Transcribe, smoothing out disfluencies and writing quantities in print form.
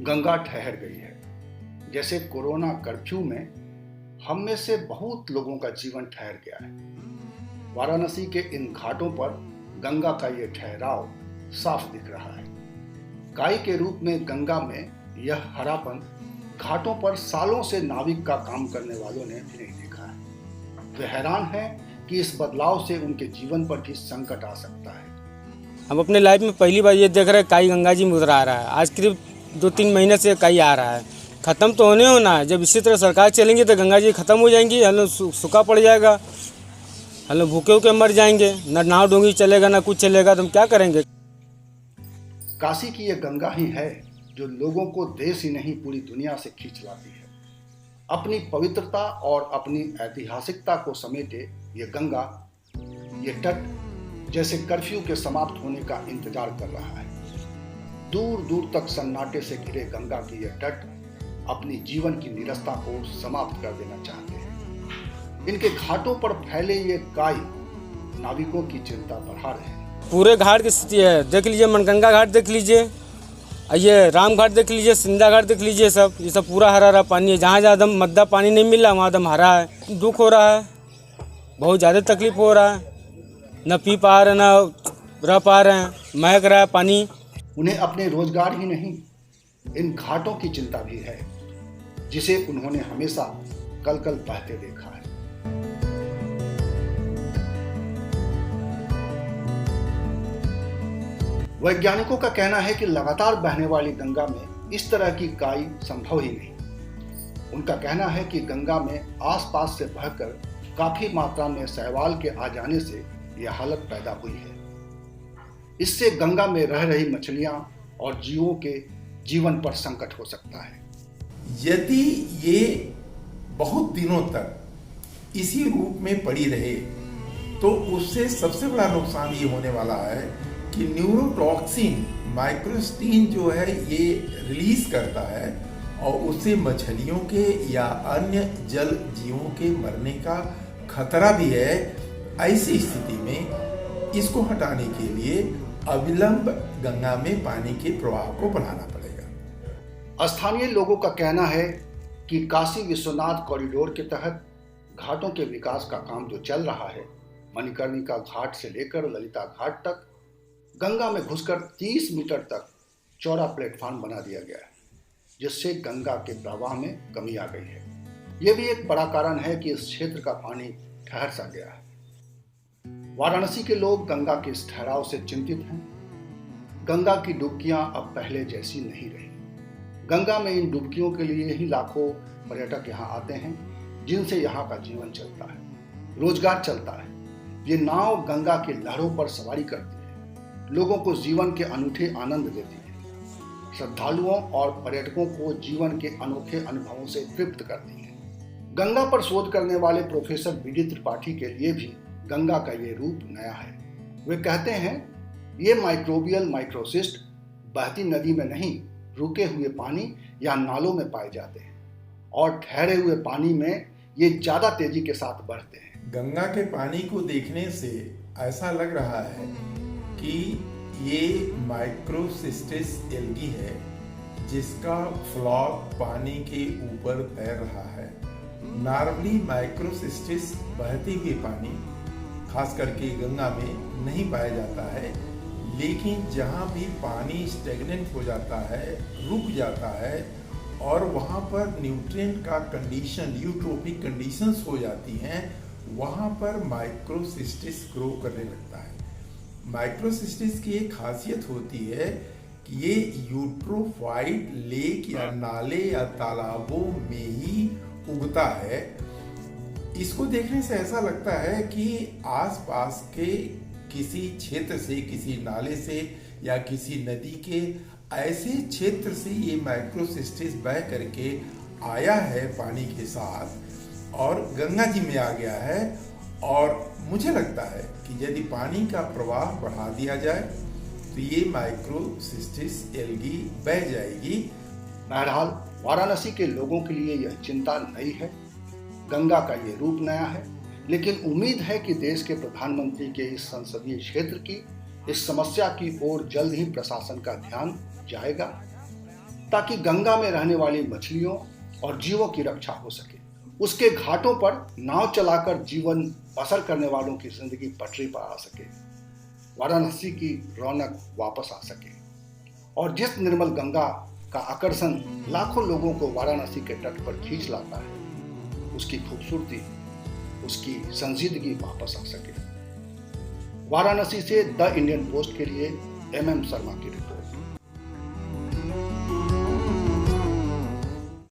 गंगा ठहर गई है। जैसे कोरोना कर्फ्यू में हम में से बहुत लोगों का जीवन ठहर गया है। वाराणसी के इन घाटों पर गंगा का ये ठहराव साफ दिख रहा है। काई के रूप में गंगा में यह हरापन घाटों पर सालों से नाविक का काम करने वालों ने भी नहीं देखा है। वे हैरान हैं कि इस बदलाव से उनके जीवन पर भी संकट आ सकता है। हम अपने लाइफ में पहली बार ये देख रहे हैं काई गंगा जी में उतर आ रहा है। आज करीब 2-3 महीने से काई आ रहा है। ख़त्म तो होना है। जब इसी तरह सरकार चलेंगी तो गंगा जी ख़त्म हो जाएंगी, हम लोग सूखा पड़ जाएगा, हम लोग भूखे मर जाएंगे। ना नाव डोंगी चलेगा ना कुछ चलेगा, तो हम क्या करेंगे। काशी की यह गंगा ही है जो लोगों को देश ही नहीं पूरी दुनिया से खींच लाती है। अपनी पवित्रता और अपनी ऐतिहासिकता को समेटे ये गंगा, ये तट जैसे कर्फ्यू के समाप्त होने का इंतजार कर रहा है। दूर दूर तक सन्नाटे से घिरे गंगा की यह तट अपनी जीवन की नीरसता को समाप्त कर देना चाहते हैं। इनके घाटों पर फैले ये काई नाविकों की चिंता बढ़ा रहे हैं। पूरे घाट की स्थिति है, देख लीजिए, मनगंगा घाट देख लीजिए, ये राम घाट देख लीजिए, सिंधा घाट देख लीजिए, ये सब पूरा हरा हरा पानी है। जहाँ जहाँ दम मद्दा पानी नहीं मिल रहा वहाँ दम हरा है। दुख हो रहा है, बहुत ज़्यादा तकलीफ हो रहा है। न पी पा रहे न रह पा रहे हैं, महक रहा है पानी। उन्हें अपने रोजगार ही नहीं, इन घाटों की चिंता भी है जिसे उन्होंने हमेशा कल कल बहते देखा है। वैज्ञानिकों का कहना है कि लगातार बहने वाली गंगा में इस तरह की काई संभव ही नहीं। उनका कहना है कि गंगा में आसपास से बहकर काफी मात्रा में शैवाल के आ जाने से यह हालत पैदा हुई है। इससे गंगा में रह रही मछलियां और जीवों के जीवन पर संकट हो सकता है। यदि ये बहुत दिनों तक इसी रूप में पड़ी रहे तो उससे सबसे बड़ा नुकसान ये होने वाला है कि न्यूरोटॉक्सिन माइक्रोस्टीन जो है ये रिलीज करता है और उससे मछलियों के या अन्य जल जीवों के मरने का खतरा भी है। ऐसी स्थिति में इसको हटाने के लिए अविलंब गंगा में पानी के प्रवाह को बढ़ाना पड़ेगा। स्थानीय लोगों का कहना है कि काशी विश्वनाथ कॉरिडोर के तहत घाटों के विकास का काम जो चल रहा है, मणिकर्णिका घाट से लेकर ललिता घाट तक गंगा में घुसकर 30 मीटर तक चौड़ा प्लेटफॉर्म बना दिया गया है, जिससे गंगा के प्रवाह में कमी आ गई है। यह भी एक बड़ा कारण है कि इस क्षेत्र का पानी ठहर सा गया है। वाराणसी के लोग गंगा के इस ठहराव से चिंतित हैं। गंगा की डुबकियां अब पहले जैसी नहीं रही। गंगा में इन डुबकियों के लिए ही लाखों पर्यटक यहाँ आते हैं, जिनसे यहाँ का जीवन चलता है, रोजगार चलता है। ये नाव गंगा की लहरों पर सवारी करती है, लोगों को जीवन के अनूठे आनंद देती है, श्रद्धालुओं और पर्यटकों को जीवन के अनोखे अनुभवों से तृप्त करती है। गंगा पर शोध करने वाले प्रोफेसर बीडी त्रिपाठी के लिए भी गंगा का ये रूप नया है। वे कहते हैं, ये माइक्रोबियल माइक्रोसिस्ट बहती नदी में नहीं, रुके हुए पानी या नालों में पाए जाते हैं और ठहरे हुए पानी में ये ज्यादा तेजी के साथ बढ़ते हैं। गंगा के पानी को देखने से ऐसा लग रहा है कि ये माइक्रोसिस्टिस एल्गी है, जिसका फ्लॉक पानी के ऊपर तैर रहा है। नॉर्मली माइक्रोसिस्टिस बहते हुए पानी खास करके गंगा में नहीं पाया जाता है, लेकिन जहाँ भी पानी स्टेगनेंट हो जाता है, रुक जाता है और वहाँ पर न्यूट्रिएंट का कंडीशन, यूट्रोपिक कंडीशंस हो जाती हैं, वहाँ पर माइक्रोसिस्टिस ग्रो करने लगता है। माइक्रोसिस्टिस की एक खासियत होती है कि ये यूट्रोफाइट लेक या नाले या तालाबों में ही उगता है। इसको देखने से ऐसा लगता है कि आसपास के किसी क्षेत्र से, किसी नाले से या किसी नदी के ऐसे क्षेत्र से ये माइक्रोसिस्टिस बह करके आया है पानी के साथ और गंगा जी में आ गया है। और मुझे लगता है कि यदि पानी का प्रवाह बढ़ा दिया जाए तो ये माइक्रोसिस्टिस एल्गी बह जाएगी। बहरहाल वाराणसी के लोगों के लिए यह चिंता नई है, गंगा का ये रूप नया है, लेकिन उम्मीद है कि देश के प्रधानमंत्री के इस संसदीय क्षेत्र की इस समस्या की ओर जल्द ही प्रशासन का ध्यान जाएगा। ताकि गंगा में रहने वाली मछलियों और जीवों की रक्षा हो सके। उसके घाटों पर नाव चलाकर जीवन बसर करने वालों की जिंदगी पटरी पर आ सके, वाराणसी की रौनक वापस आ सके और जिस निर्मल गंगा का आकर्षण लाखों लोगों को वाराणसी के तट पर खींच लाता है, उसकी खूबसूरती, उसकी संजीदगी वापस आ सके। वाराणसी से द इंडियन पोस्ट के लिए MM शर्मा की रिपोर्ट।